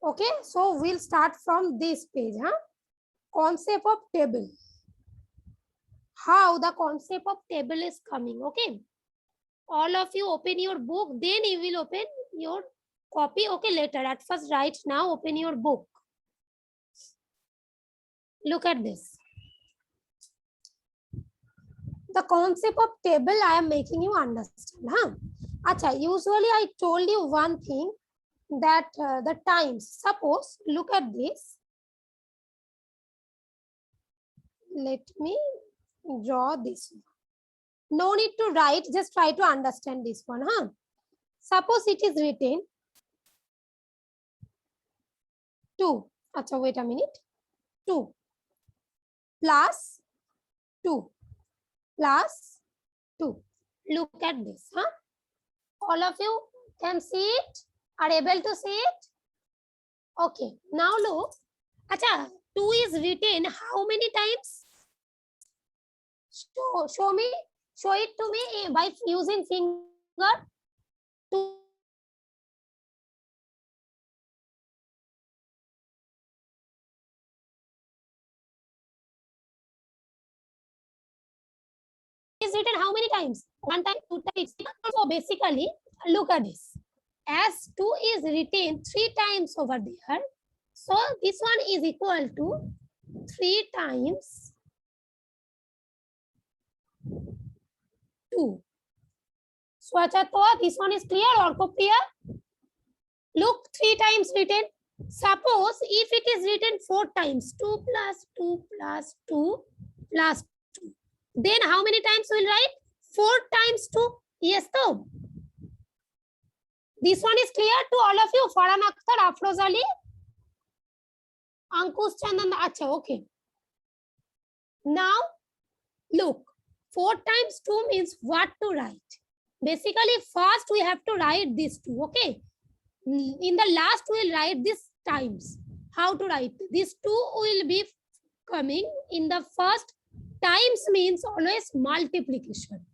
Okay, so we'll start from this page, huh? Concept of table. How the concept of table is coming, okay? All of you open your book, then you will open your copy, okay, later. At first, right now, open your book. Look at this. The concept of table I am making you understand, huh? Acha, usually I told you one thing, that the times. Suppose, look at this. Let me draw this one. No need to write, just try to understand this one, huh? Suppose it is written 2. Acha, wait a minute. 2 plus 2 plus 2. Look at this, huh? All of you can see it, are able to see it? Okay, now look. Acha, 2 is written how many times? Show me, show it to me by using finger. 2 is written how many times? 1 time, 2 times. So basically, look at this. As 2 is written 3 times over there, so this one is equal to 3 times 2. Swachatva, this one is clear or clear? Look, 3 times written. Suppose if it is written 4 times, 2 plus 2 plus 2 plus 2. Then how many times we'll write? 4 times 2. Yes, though. This one is clear to all of you. Farhan Akhtar, Afroz Ali, Ankush Chandan. Acha, okay. Now, look. 4 times 2 means what to write? Basically, first we have to write these 2, okay? In the last, we'll write this times. How to write? These 2 will be coming in the first. Times means always multiplication.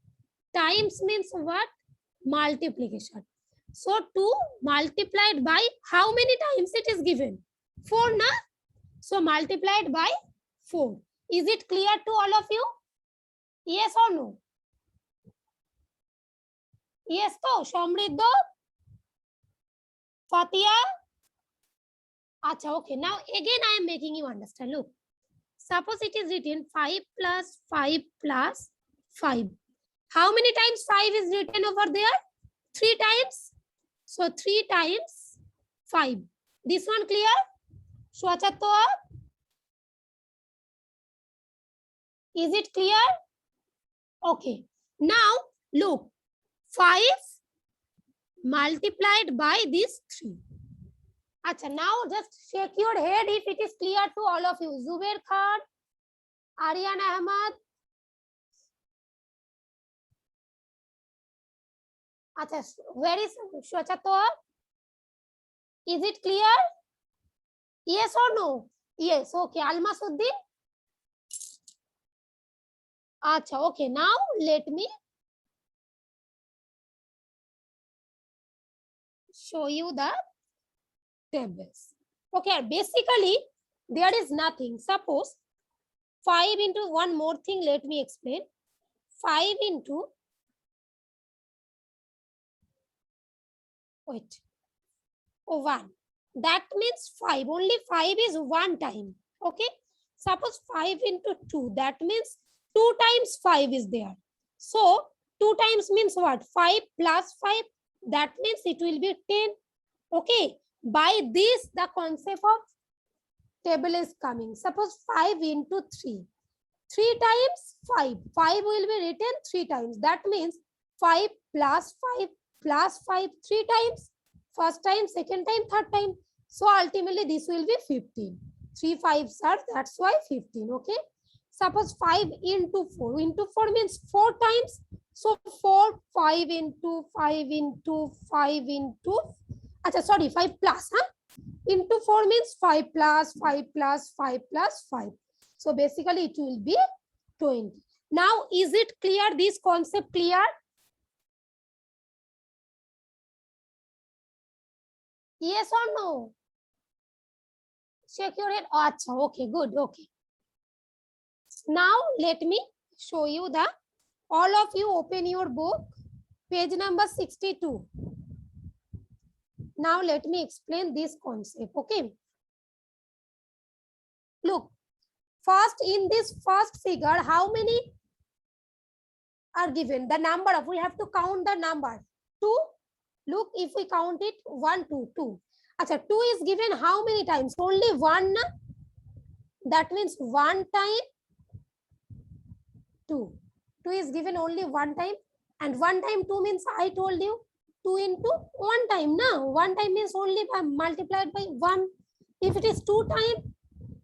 Times means what? Multiplication. So 2 multiplied by how many times it is given? 4, na? So multiplied by 4. Is it clear to all of you? Yes or no? Yes, to Shomriddo, Fatia. Acha, okay. Now again I am making you understand. Look, suppose it is written 5 plus 5 plus 5. How many times 5 is written over there? 3 times. So 3 times 5. This one clear? Swachatva? Is it clear? Okay. Now look, 5 multiplied by this 3. Acha, now just shake your head if it is clear to all of you. Zubair Khan, Aryan Ahmad. Acha, where is Shwachatwa? Is it clear? Yes or no? Yes, okay. Alma Suddin? Acha, okay. Now let me show you the tables. Okay, basically there is nothing. Suppose 5 into one more thing, let me explain. 5 into, wait, 1. That means 5. Only 5 is 1 time. Okay. Suppose 5 into 2. That means 2 times 5 is there. So 2 times means what? 5 plus 5. That means it will be 10. Okay. By this, the concept of table is coming. Suppose 5 into 3. 3 times 5. 5 will be written 3 times. That means 5 plus 5 plus 5 3 times. First time, second time, third time. So ultimately this will be 15. 3 5s are, that's why 15. Okay. Suppose 5 into 4. Into 4 means 4 times. So 4, 5 into 5 into 5 into, acha, sorry, 5 plus, huh? Into 4 means 5 plus 5 plus 5 plus 5. So basically it will be 20. Now is it clear? This concept clear? Yes or no? Shake your head. Acha, okay, good, okay. Now let me show you the, all of you open your book, page number 62. Now let me explain this concept, okay? Look, first in this first figure, how many are given? The number of, we have to count the number. 2. Look, if we count it, 1, 2, 2. Achha, 2 is given how many times? Only 1. That means 1 time 2. 2 is given only 1 time. And 1 time 2 means, I told you, 2 into 1 time. Now, 1 time means only multiplied by 1. If it is 2 times,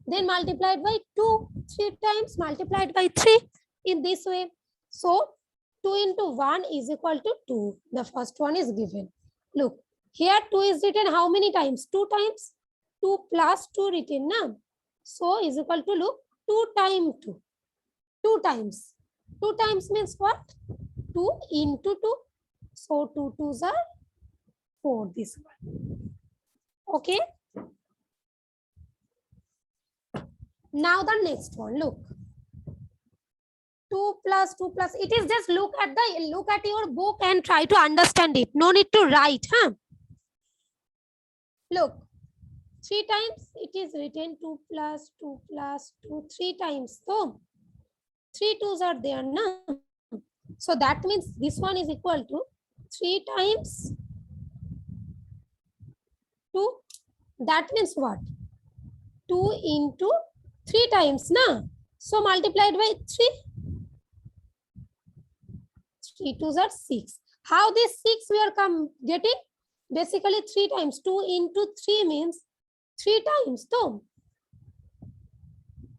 then multiplied by 2. 3 times multiplied by 3. In this way. So, 2 into 1 is equal to 2. The first one is given. Look, here 2 is written how many times? 2 times. 2 plus 2 written now. So, is equal to, look, 2 times 2. 2 times. 2 times means what? 2 into 2. So, 2 2s are 4. This one. Okay. Now the next one. Look. 2 plus 2 plus, it is just look at your book and try to understand it. No need to write, huh? Look, 3 times it is written 2 plus 2 plus 2, 3 times. So 3 2s are there, no? So that means this one is equal to 3 times 2. That means what? 2 into 3 times, na? So multiplied by 3. 3 2s are 6. How this 6 we are getting? Basically 3 times. 2 into 3 means 3 times. So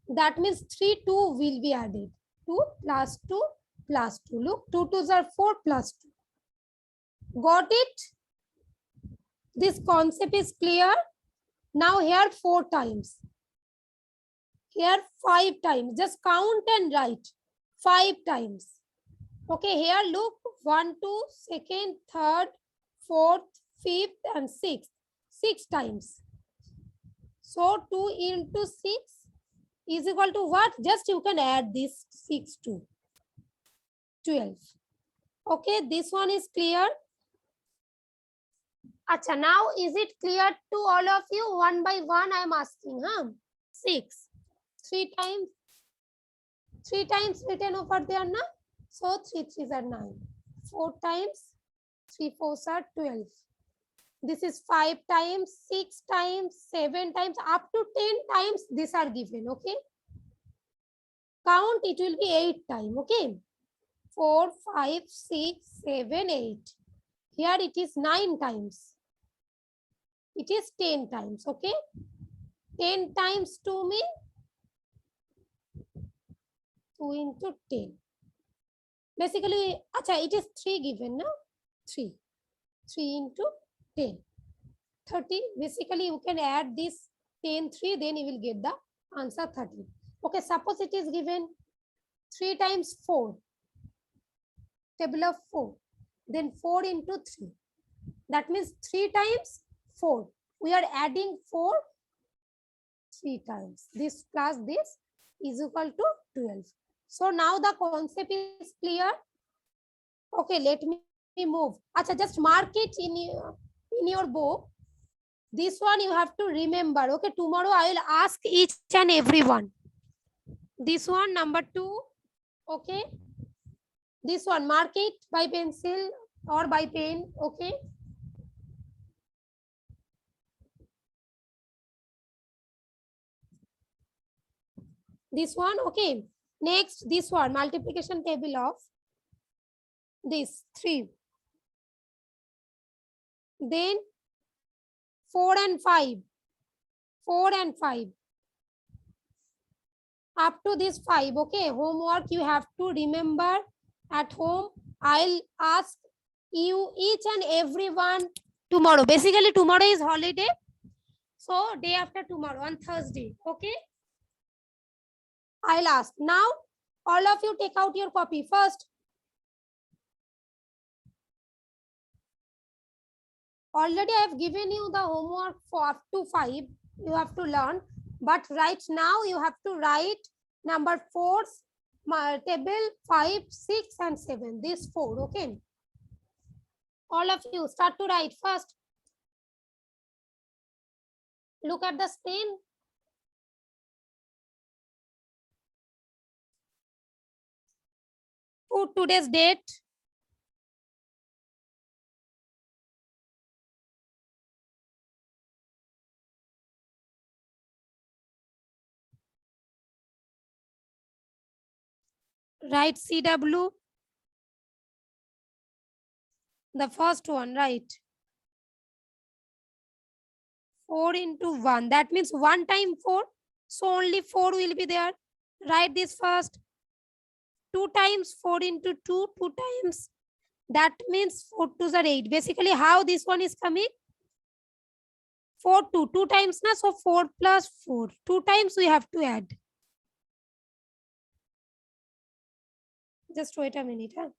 that means 3 2 will be added. 2 plus 2 plus 2. Look, 2 2s are 4 plus 2. Got it? This concept is clear. Now here 4 times. Here 5 times. Just count and write. 5 times. Okay, here look, 1, 2, second, third, fourth, fifth, and sixth. 6 times. So 2 into 6 is equal to what? Just you can add this 6 to 12. Okay, this one is clear. Acha, now is it clear to all of you? One by one I am asking, huh? 6. 3 times. 3 times written over there, na? So 3 3s are 9. 4 times, 3 4s are 12. This is 5 times, 6 times, 7 times, up to 10 times these are given, okay? Count, it will be 8 times, okay? 4, 5, 6, 7, 8. Here it is 9 times. It is 10 times, okay? 10 times 2 means 2 into 10. Basically, acha, it is 3 given, no? 3. 3 into 10. 30. Basically, you can add this 10, 3, then you will get the answer 30. Okay, suppose it is given 3 times 4. Table of 4. Then 4 into 3. That means 3 times 4. We are adding 4 3 times. This plus this is equal to 12. So now the concept is clear. Okay, let me move. Acha, just mark it in your book. This one you have to remember. Okay, tomorrow I will ask each and every one. This one, number 2. Okay. This one, mark it by pencil or by pen. Okay. This one, okay. Next, this one, multiplication table of this 3. Then 4 and 5. 4 and 5. Up to this 5, okay. Homework you have to remember at home. I'll ask you each and everyone tomorrow. Basically, tomorrow is holiday. So, day after tomorrow on Thursday, okay. I'll ask. Now, all of you take out your copy first. Already I have given you the homework for up to 5. You have to learn. But right now you have to write number 4, table 5, 6 and 7. These 4, okay? All of you start to write first. Look at the screen. Put today's date. Write CW. The first one, right? 4 into 1. That means 1 time 4. So only 4 will be there. Write this first. 2 times 4 into 2. 2 times. That means 4 2s are 8. Basically, how this one is coming? 4 2. 2 times na. So 4 plus 4. 2 times we have to add. Just wait a minute. Huh?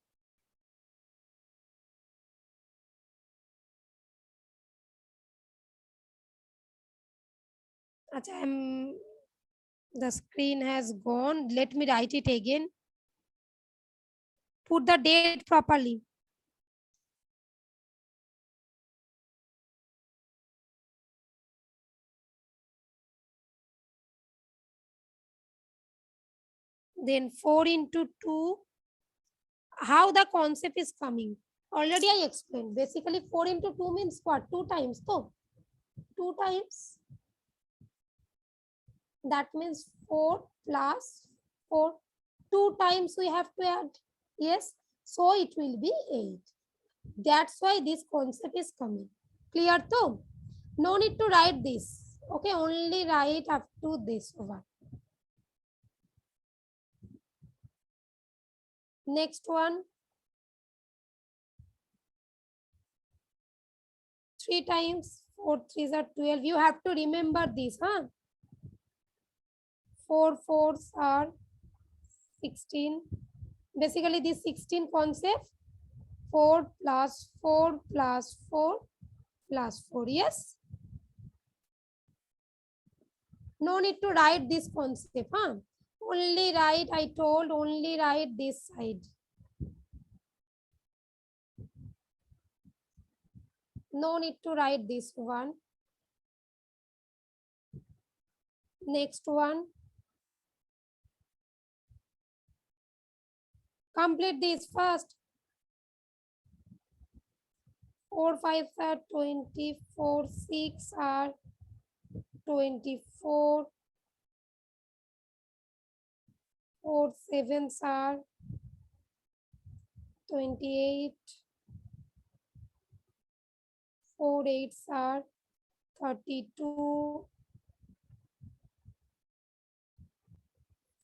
The screen has gone. Let me write it again. Put the date properly. Then 4 into 2. How the concept is coming? Already I explained. Basically 4 into 2 means what? 2 times. So 2 times. That means 4 plus 4. 2 times we have to add. Yes. So it will be 8. That's why this concept is coming. Clear though? No need to write this. Okay, only write up to this one. Next one. 3 times 4 3s are 12. You have to remember this, huh? 4 4s are 16. Basically, this 16 concept. 4 plus 4 plus 4 plus 4. Yes. No need to write this concept, huh? Only write, I told, only write this side. No need to write this one. Next one. Complete this first. 4 5 are 24, 6 are 24, 4 7s are 28, 4 8s are 32,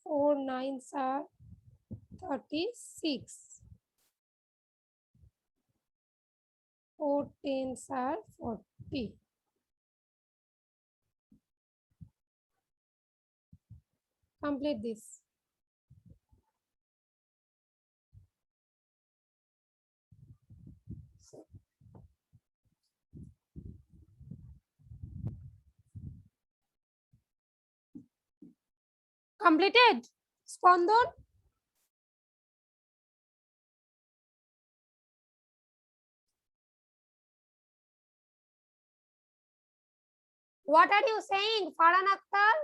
4 9s are 36, 4 10s are 40. Complete this. Completed? Spandan? What are you saying, Farhan Akhtar?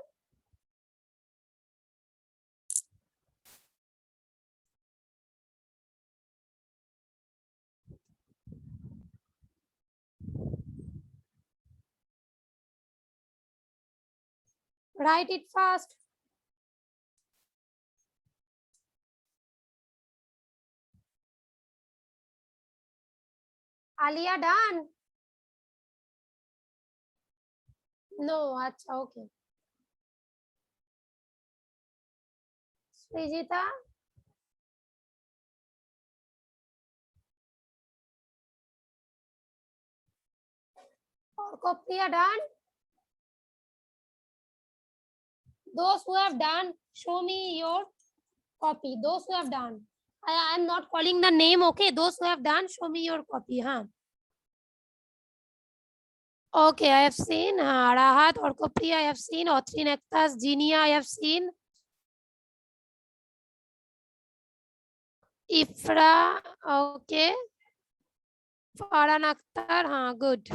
Write it fast. Alia done? No, acha, okay. Srijita? Or Kopriya done? Those who have done, show me your copy. Those who have done. I am not calling the name, okay? Those who have done, show me your copy, huh? Okay, I have seen Rahat, Orkopriya, I have seen Otrin Ektas, Jinia, I have seen Ifra, okay, Farhan Akhtar, good.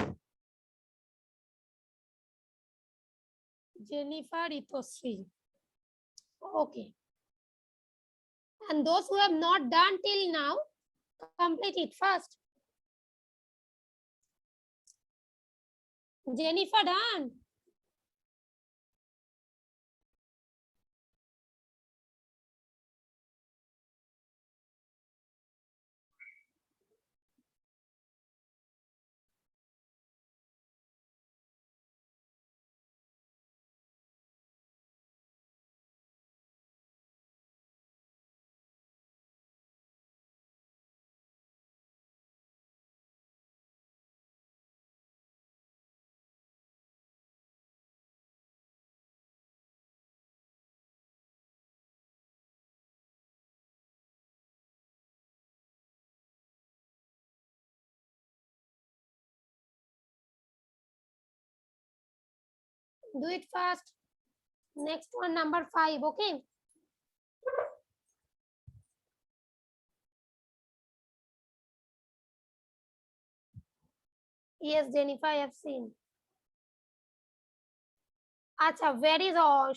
Jennifer Itosri, okay. And those who have not done till now, complete it first. Jennifer done. Do it fast. Next one, number 5, okay. Yes, Jennifer, I have seen. Acha, where is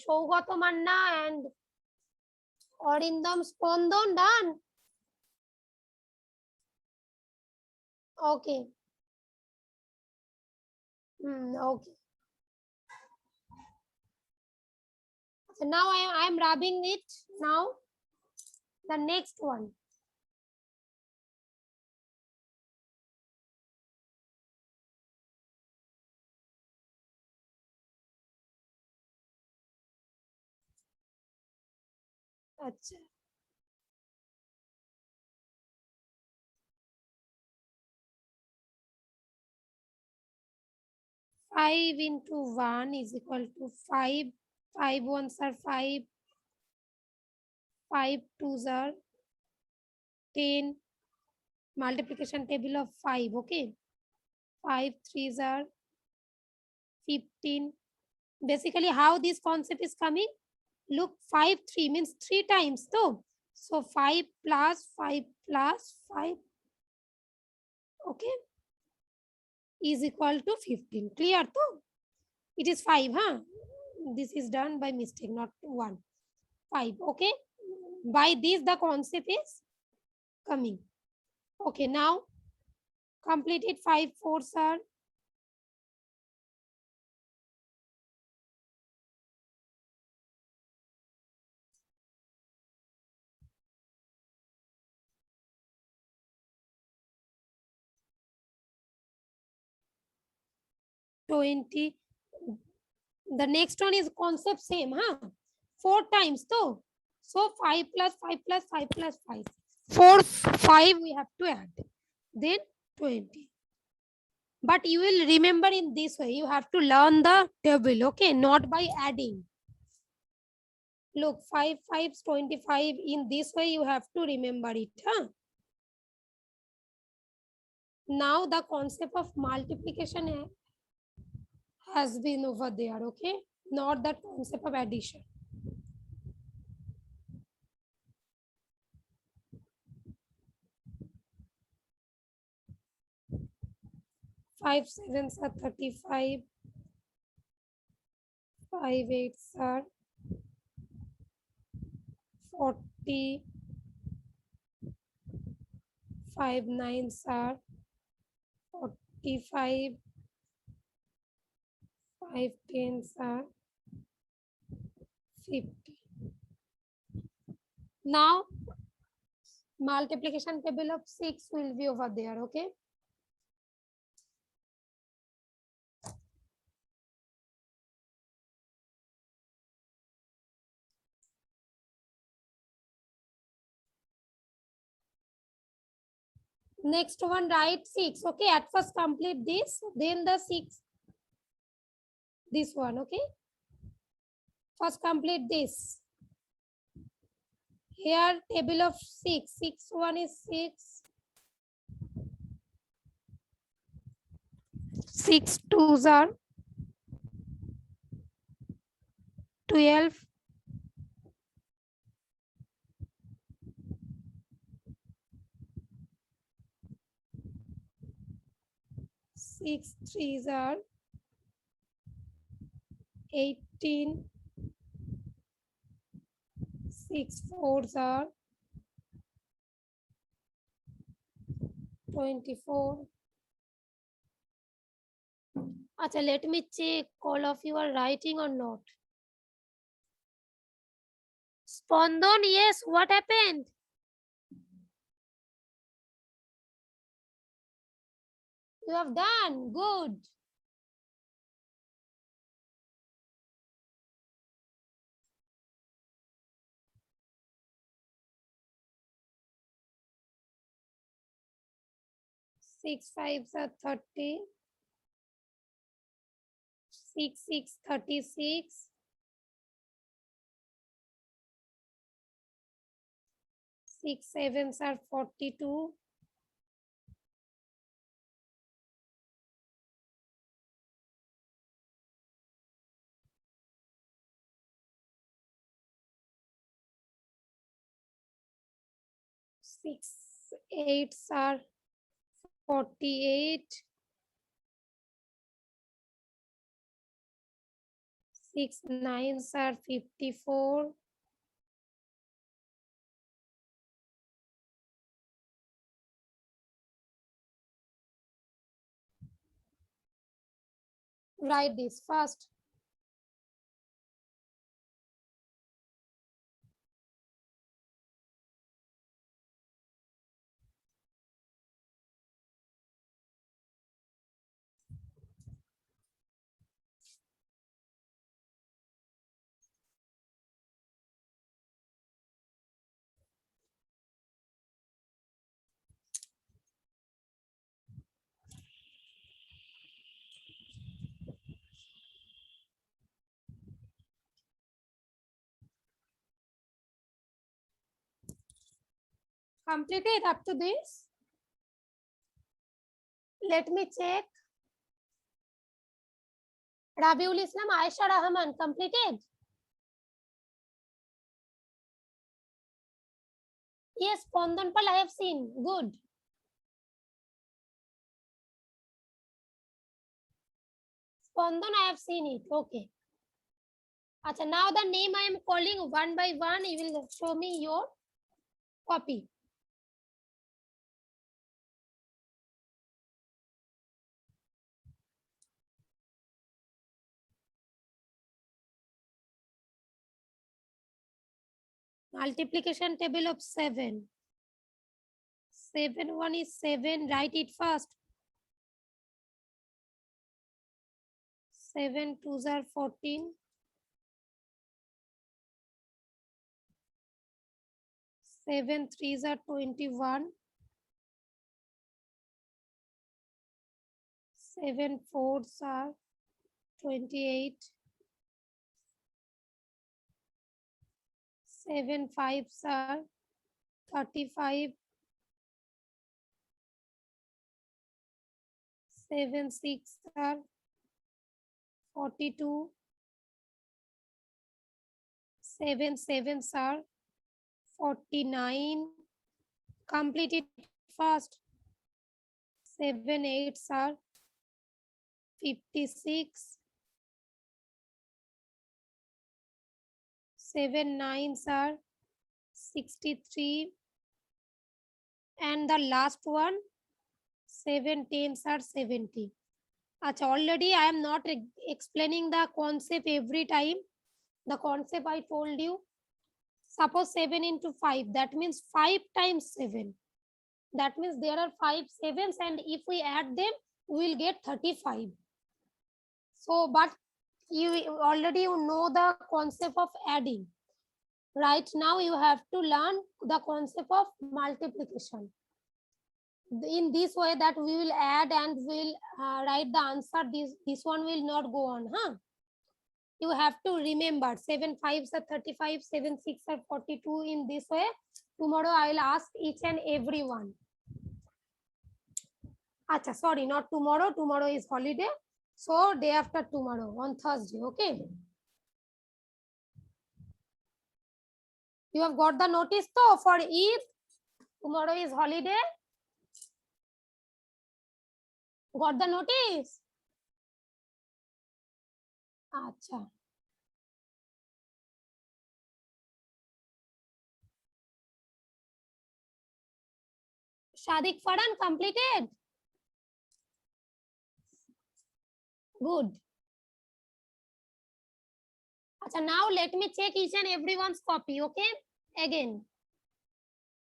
Shaugato Manna and Orindam Spondon done? Okay. Okay. So now I am rubbing it. Now the next one. Acha. 5 into 1 is equal to 5. 5 ones are 5. 5 twos are 10. Multiplication table of 5. Okay. 5 threes are 15. Basically, how this concept is coming? Look, 5 3 means 3 times. So 5 plus 5 plus 5. Okay. Is equal to 15. Clear? So it is 5. This is done by mistake, not 1. 5. Okay. By this, the concept is coming. Okay. Now completed 5 fours are 20. The next one is concept same, 4 times. So 5 plus 5 plus 5 plus 5. 4, 5 we have to add. Then 20. But you will remember in this way. You have to learn the table, okay? Not by adding. Look, 5 5s 25. In this way, you have to remember it. Now the concept of multiplication has been over there, okay? Not the concept of addition. 5 sevens are 35. 5 eights are 40. 5 nines are 45. 5 tens are 50. Now multiplication table of 6 will be over there, okay? Next one, write 6. Okay, at first complete this, then the 6. This one, okay? First complete this. Here, table of 6. 6, 1 is 6. 6 2s are 12. 6 3s are 18. 6 4s are 24. Acha, let me check all of you are writing or not. Spandan, yes, what happened? You have done good. Six fives are 30. 6 6 36. 6 sevens are 42. 6 8s are 48. 6 9s are 54. 'Write this fast. Completed up to this? Let me check. Rabiul Islam, Aisha Rahman, completed? Yes, Pondanpal I have seen. Good. Spandan I have seen it. Okay. Acha, now the name I am calling one by one. You will show me your copy. Multiplication table of 7. 7 1 is 7. Write it fast. 7 2s are 14. 7 3s are 21. 7 4s are 28. 7 5s are 35. 7 6 are 42. 7 7s are 49. Complete it fast. 7 8s are 56. 7 9s are 63. And the last one, 7 10s are 70. Achha, already I am not explaining the concept every time. The concept I told you. Suppose 7 into 5, that means 5 times 7. That means there are 5 sevens, and if we add them, we will get 35. So, but you already know the concept of adding. Right now, you have to learn the concept of multiplication. In this way that we will add and will write the answer. This one will not go on, huh? You have to remember 7 5s are 35, 7 6 are 42. In this way, tomorrow I will ask each and every one. Acha, sorry, not tomorrow. Tomorrow is holiday. So day after tomorrow on Thursday. Okay. You have got the notice though for Eid. Tomorrow is holiday. Got the notice? Acha. Shadik Faran completed. Good. Acha, now let me check each and everyone's copy. Okay. Again.